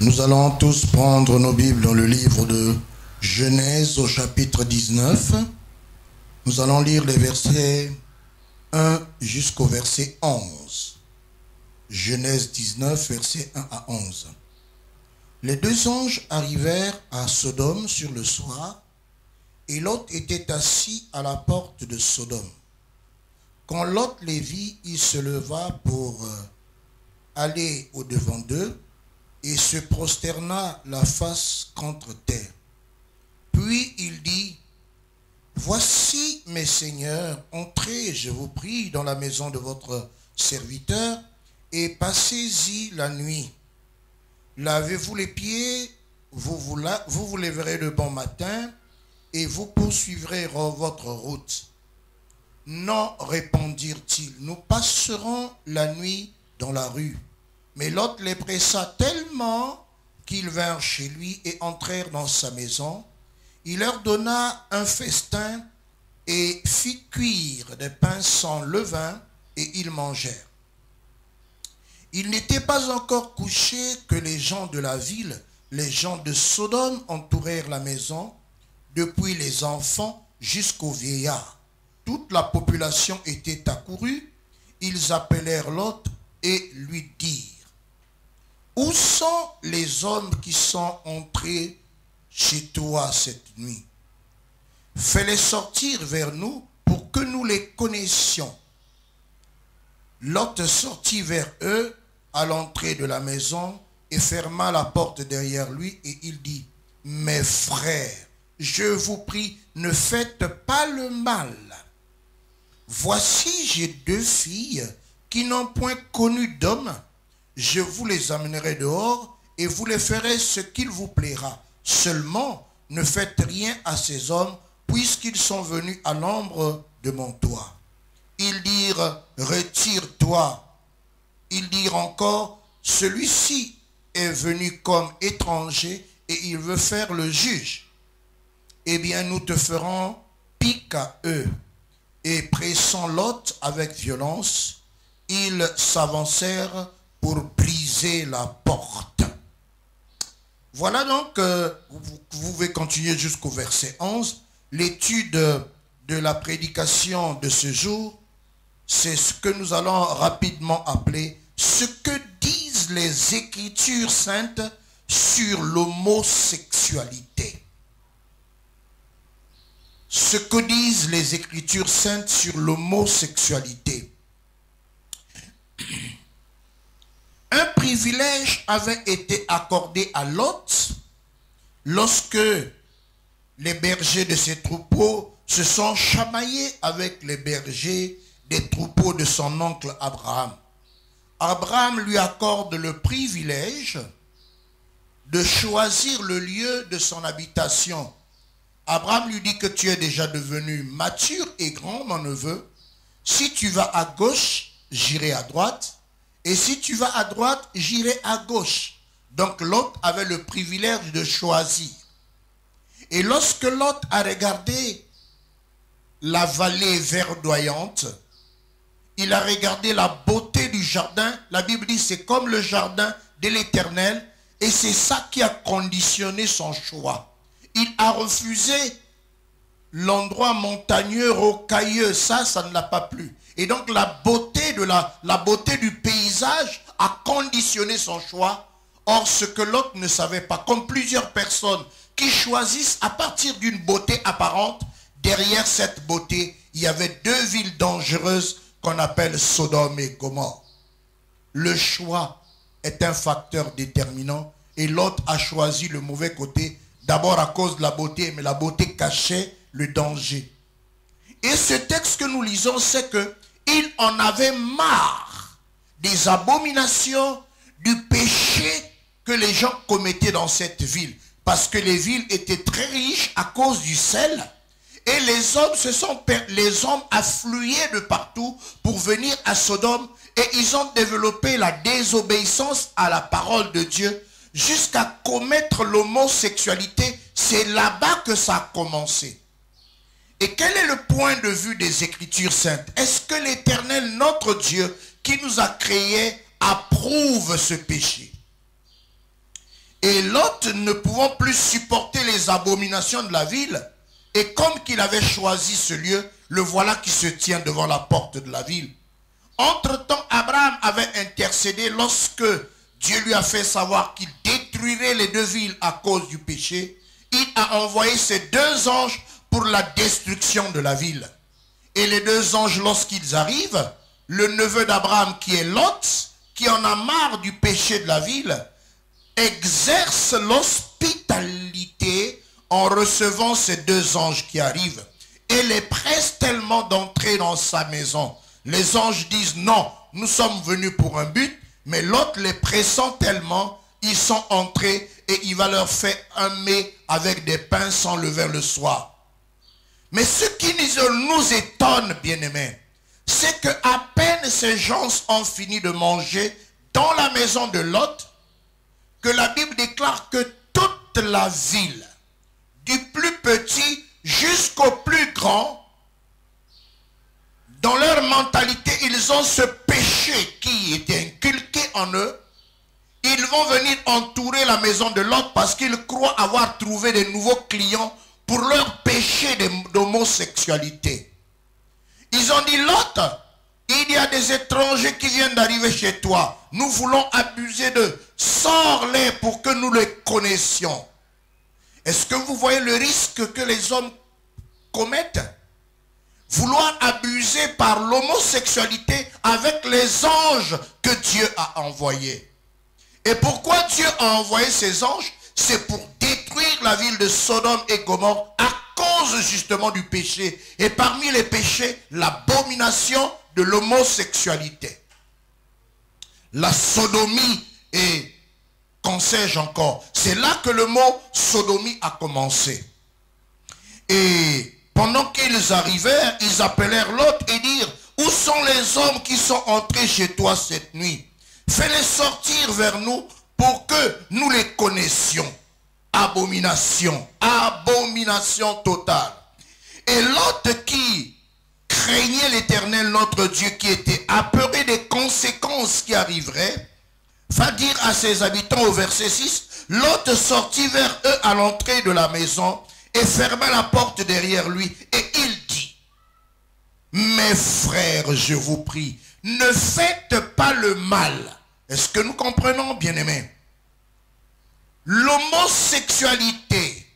Nous allons tous prendre nos Bibles dans le livre de Genèse au chapitre 19. Nous allons lire les versets 1 jusqu'au verset 11. Genèse 19, versets 1 à 11. Les deux anges arrivèrent à Sodome sur le soir, et Lot était assis à la porte de Sodome. Quand Lot les vit, il se leva pour aller au-devant d'eux, et se prosterna la face contre terre. Puis il dit, « Voici, mes seigneurs, entrez, je vous prie, dans la maison de votre serviteur, et passez-y la nuit. Lavez-vous les pieds, vous vous lèverez le bon matin, et vous poursuivrez votre route. » Non, répondirent-ils, nous passerons la nuit dans la rue. Mais Lot les pressa tellement qu'ils vinrent chez lui et entrèrent dans sa maison. Il leur donna un festin et fit cuire des pains sans levain, et ils mangèrent. Il n'était pas encore couché que les gens de la ville, les gens de Sodome, entourèrent la maison, depuis les enfants jusqu'aux vieillards. Toute la population était accourue. Ils appelèrent Lot et lui dirent, « Où sont les hommes qui sont entrés chez toi cette nuit? Fais-les sortir vers nous pour que nous les connaissions. » Lot sortit vers eux à l'entrée de la maison et ferma la porte derrière lui, et il dit, « Mes frères, je vous prie, ne faites pas le mal. Voici, j'ai deux filles qui n'ont point connu d'homme. Je vous les amènerai dehors et vous les ferez ce qu'il vous plaira. Seulement, ne faites rien à ces hommes, puisqu'ils sont venus à l'ombre de mon toit. » Ils dirent, « Retire-toi. » Ils dirent encore, « Celui-ci est venu comme étranger et il veut faire le juge. Eh bien, nous te ferons pique à eux. » Et pressant Lot avec violence, ils s'avancèrent pour briser la porte. Voilà donc, vous pouvez continuer jusqu'au verset 11. L'étude de la prédication de ce jour, c'est ce que nous allons rapidement appeler ce que disent les Écritures saintes sur l'homosexualité. Ce que disent les Écritures saintes sur l'homosexualité. Un privilège avait été accordé à Lot lorsque les bergers de ses troupeaux se sont chamaillés avec les bergers des troupeaux de son oncle Abraham. Abraham lui accorde le privilège de choisir le lieu de son habitation. Abraham lui dit que tu es déjà devenu mature et grand, mon neveu. Si tu vas à gauche, j'irai à droite. Et si tu vas à droite, j'irai à gauche. Donc Lot avait le privilège de choisir. Et lorsque Lot a regardé la vallée verdoyante, il a regardé la beauté du jardin. La Bible dit c'est comme le jardin de l'Éternel. Et c'est ça qui a conditionné son choix. Il a refusé l'endroit montagneux, rocailleux. Ça ne l'a pas plu. Et donc la beauté du paysage a conditionné son choix. Or, ce que Lot ne savait pas, comme plusieurs personnes qui choisissent à partir d'une beauté apparente, derrière cette beauté, il y avait deux villes dangereuses qu'on appelle Sodome et Gomorrhe. Le choix est un facteur déterminant et Lot a choisi le mauvais côté, d'abord à cause de la beauté, mais la beauté cachait le danger. Et ce texte que nous lisons, c'est que il en avait marre des abominations, du péché que les gens commettaient dans cette ville. Parce que les villes étaient très riches à cause du sel. Et les hommes affluaient de partout pour venir à Sodome. Et ils ont développé la désobéissance à la parole de Dieu jusqu'à commettre l'homosexualité. C'est là-bas que ça a commencé. Et quel est le point de vue des Écritures saintes? Est-ce que l'Éternel, notre Dieu, qui nous a créés, approuve ce péché? ne pouvant plus supporter les abominations de la ville, et comme qu'il avait choisi ce lieu, le voilà qui se tient devant la porte de la ville. Entre-temps, Abraham avait intercédé lorsque Dieu lui a fait savoir qu'il détruirait les deux villes à cause du péché. Il a envoyé ses deux anges pour la destruction de la ville. Et les deux anges, lorsqu'ils arrivent, le neveu d'Abraham qui est Lot, qui en a marre du péché de la ville, exerce l'hospitalité en recevant ces deux anges qui arrivent et les presse tellement d'entrer dans sa maison. Les anges disent non, nous sommes venus pour un but, mais l'autre les pressant tellement, ils sont entrés et il va leur faire un mets avec des pains sans levain le soir. Mais ce qui nous étonne, bien-aimés, c'est que à peine ces gens ont fini de manger dans la maison de Lot, que la Bible déclare que toute la ville, du plus petit jusqu'au plus grand, dans leur mentalité, ils ont ce péché qui était inculqué en eux. Ils vont venir entourer la maison de Lot parce qu'ils croient avoir trouvé de nouveaux clients pour leur péché d'homosexualité. Ils ont dit, Lot, il y a des étrangers qui viennent d'arriver chez toi. Nous voulons abuser d'eux. Sors-les pour que nous les connaissions. Est-ce que vous voyez le risque que les hommes commettent? Vouloir abuser par l'homosexualité avec les anges que Dieu a envoyés. Et pourquoi Dieu a envoyé ces anges? C'est pour détruire la ville de Sodome et Gomorrhe à cause justement du péché. Et parmi les péchés, l'abomination de l'homosexualité. La sodomie et qu'en sais-je encore. C'est là que le mot sodomie a commencé. Et pendant qu'ils arrivèrent, ils appelèrent Lot et dirent, où sont les hommes qui sont entrés chez toi cette nuit? Fais-les sortir vers nous pour que nous les connaissions. Abomination, abomination totale. Et Lot qui craignait l'Éternel notre Dieu, qui était apeuré des conséquences qui arriveraient, va dire à ses habitants au verset 6, Lot sortit vers eux à l'entrée de la maison et ferma la porte derrière lui. Et il dit, mes frères, je vous prie, ne faites pas le mal. Est-ce que nous comprenons, bien-aimés? L'homosexualité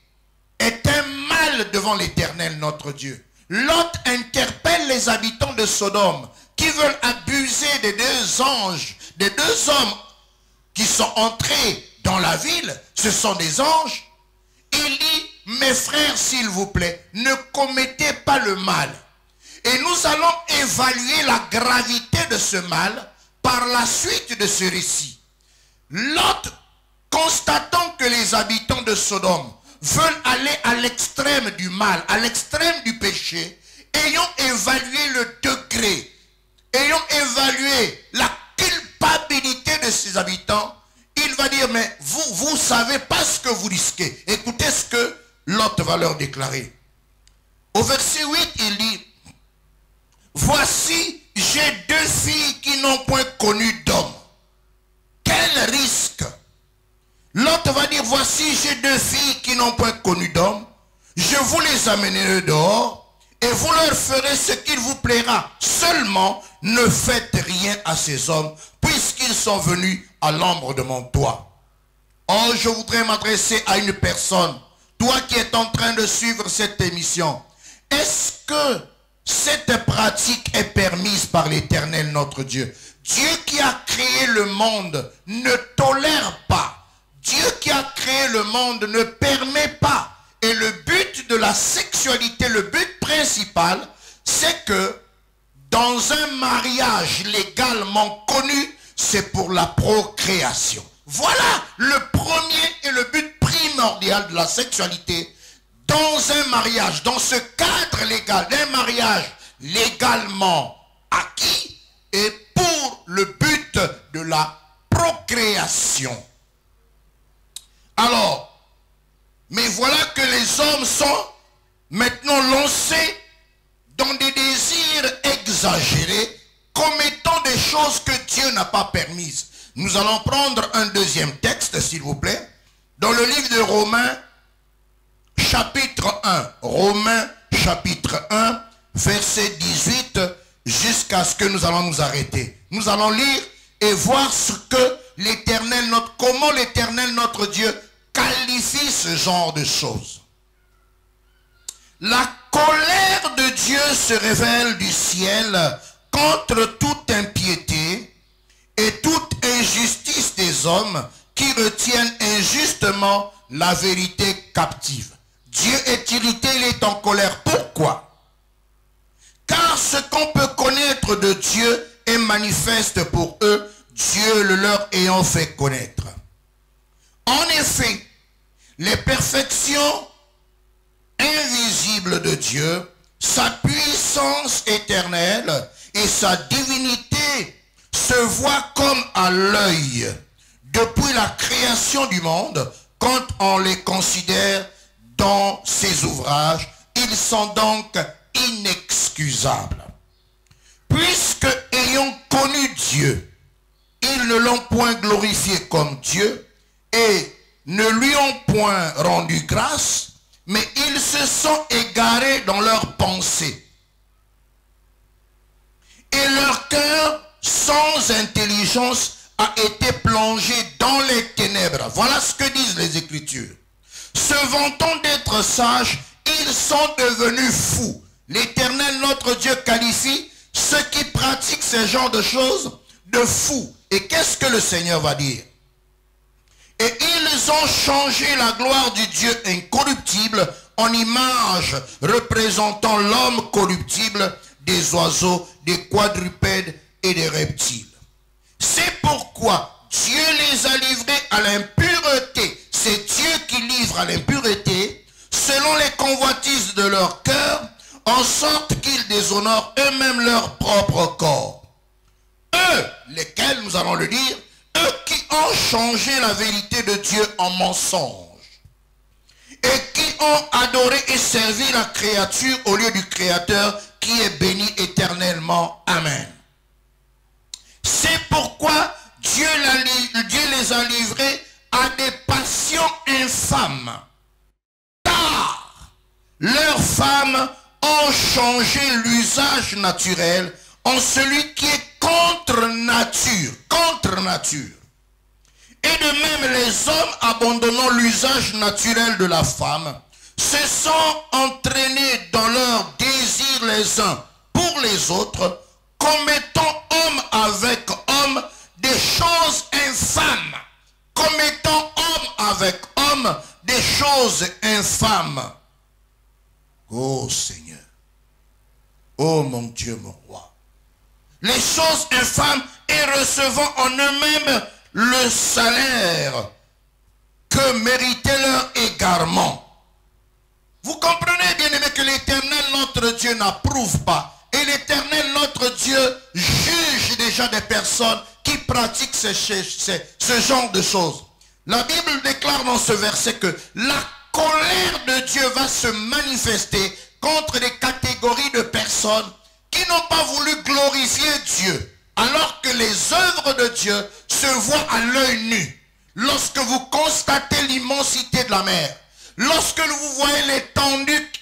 est un mal devant l'Éternel notre Dieu. Lot interpelle les habitants de Sodome qui veulent abuser des deux anges, des deux hommes qui sont entrés dans la ville. Ce sont des anges. Il dit, mes frères, s'il vous plaît, ne commettez pas le mal. Et nous allons évaluer la gravité de ce mal par la suite de ce récit. Lot, constatant que les habitants de Sodome veulent aller à l'extrême du mal, à l'extrême du péché, ayant évalué le degré, ayant évalué la culpabilité de ses habitants, il va dire, mais vous savez pas ce que vous risquez. Écoutez ce que Lot va leur déclarer. Au verset 8, il dit, voici, j'ai deux filles qui n'ont point connu d'homme. Quel risque! Lot va dire, voici, j'ai deux filles qui n'ont point connu d'homme. Je vous les amènerai dehors et vous leur ferez ce qu'il vous plaira. Seulement, ne faites rien à ces hommes, puisqu'ils sont venus à l'ombre de mon toit. Oh, je voudrais m'adresser à une personne, toi qui es en train de suivre cette émission. Est-ce que cette pratique est permise par l'Éternel notre Dieu? Dieu qui a créé le monde ne tolère pas. Dieu qui a créé le monde ne permet pas. Et le but de la sexualité, le but principal, c'est que dans un mariage légalement connu, c'est pour la procréation. Voilà le premier et le but primordial de la sexualité. Dans un mariage, dans ce cadre légal d'un mariage légalement acquis et pour le but de la procréation. Alors, mais voilà que les hommes sont maintenant lancés dans des désirs exagérés, commettant des choses que Dieu n'a pas permises. Nous allons prendre un deuxième texte, s'il vous plaît, dans le livre de Romains, chapitre 1. Romains, chapitre 1, verset 18, jusqu'à ce que nous allons nous arrêter. Nous allons lire et voir ce que l'Éternel, comment l'Éternel, notre Dieu, qualifie ce genre de choses. La colère de Dieu se révèle du ciel contre toute impiété et toute injustice des hommes qui retiennent injustement la vérité captive. Dieu est irrité, il est en colère. Pourquoi? Car ce qu'on peut connaître de Dieu est manifeste pour eux, Dieu le leur ayant fait connaître. En effet, les perfections invisibles de Dieu, sa puissance éternelle et sa divinité se voient comme à l'œil depuis la création du monde. Quand on les considère dans ses ouvrages, ils sont donc inexcusables. Puisque ayant connu Dieu, ils ne l'ont point glorifié comme Dieu et ne lui ont point rendu grâce, mais ils se sont égarés dans leurs pensées. Et leur cœur, sans intelligence, a été plongé dans les ténèbres. Voilà ce que disent les Écritures. Se vantant d'être sages, ils sont devenus fous. L'Éternel, notre Dieu, qualifie ceux qui pratiquent ce genre de choses de fous. Et qu'est-ce que le Seigneur va dire? Et ils ont changé la gloire du Dieu incorruptible en image représentant l'homme corruptible, des oiseaux, des quadrupèdes et des reptiles. C'est pourquoi Dieu les a livrés à l'impureté. C'est Dieu qui livre à l'impureté selon les convoitises de leur cœur, en sorte qu'ils déshonorent eux-mêmes leur propre corps. Eux, lesquels, nous allons le dire, eux qui ont changé la vérité de Dieu en mensonge et qui ont adoré et servi la créature au lieu du Créateur qui est béni éternellement. Amen. C'est pourquoi Dieu les a livrés à des passions infâmes, car leurs femmes ont changé l'usage naturel en celui qui est contre nature. Et de même, les hommes, abandonnant l'usage naturel de la femme, se sont entraînés dans leurs désirs les uns pour les autres, commettant homme avec homme des choses infâmes. Commettant homme avec homme des choses infâmes. Oh Seigneur, oh mon Dieu, mon roi. Les choses infâmes et recevant en eux-mêmes le salaire que méritait leur égarement. Vous comprenez, bien-aimés, que l'Éternel, notre Dieu, n'approuve pas. Et l'Éternel, notre Dieu, juge déjà des personnes qui pratiquent ce genre de choses. La Bible déclare dans ce verset que la colère de Dieu va se manifester contre des catégories de personnes qui n'ont pas voulu glorifier Dieu, alors que les œuvres de Dieu se voient à l'œil nu. Lorsque vous constatez l'immensité de la mer, lorsque vous voyez l'étendue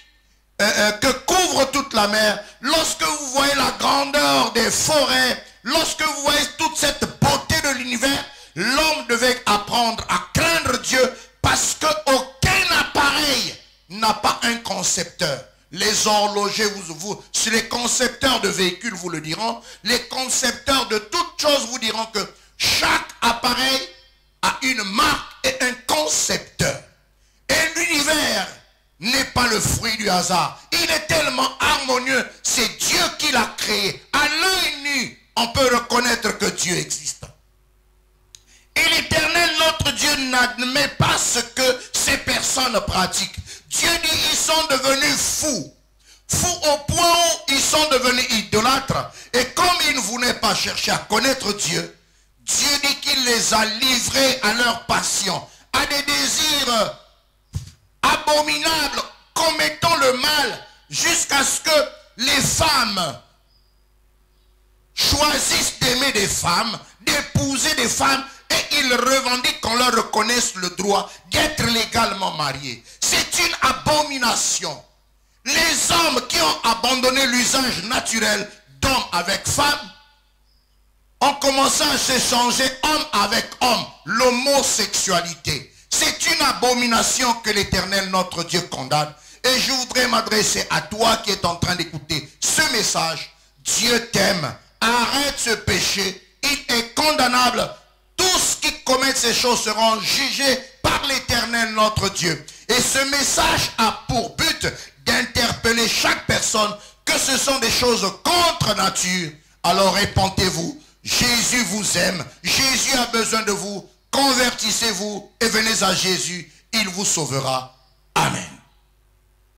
que couvre toute la mer, lorsque vous voyez la grandeur des forêts, lorsque vous voyez toute cette beauté de l'univers, l'homme devait apprendre à craindre Dieu, parce qu'aucun appareil n'a pas un concepteur. Les horlogers, les concepteurs de véhicules vous le diront, les concepteurs de toutes choses vous diront que chaque appareil a une marque et un concepteur. Et l'univers n'est pas le fruit du hasard. Il est tellement harmonieux, c'est Dieu qui l'a créé. À l'œil nu, on peut reconnaître que Dieu existe. Et l'Éternel, notre Dieu, n'admet pas ce que ces personnes pratiquent. Dieu dit, ils sont devenus fous. Fous au point où ils sont devenus idolâtres. Et comme ils ne voulaient pas chercher à connaître Dieu, Dieu dit qu'il les a livrés à leur passion, à des désirs abominables, commettant le mal, jusqu'à ce que les femmes choisissent d'aimer des femmes, d'épouser des femmes, et ils revendiquent qu'on leur reconnaisse le droit d'être légalement mariés. C'est une abomination. Les hommes qui ont abandonné l'usage naturel d'homme avec femme ont commencé à s'échanger homme avec homme, l'homosexualité. C'est une abomination que l'Éternel notre Dieu condamne. Et je voudrais m'adresser à toi qui es en train d'écouter ce message. Dieu t'aime. Arrête ce péché. Il est condamnable. Tous qui commettent ces choses seront jugés par l'Éternel notre Dieu. Et ce message a pour but d'interpeller chaque personne que ce sont des choses contre nature. Alors répentez-vous. Jésus vous aime. Jésus a besoin de vous. Convertissez-vous et venez à Jésus. Il vous sauvera. Amen.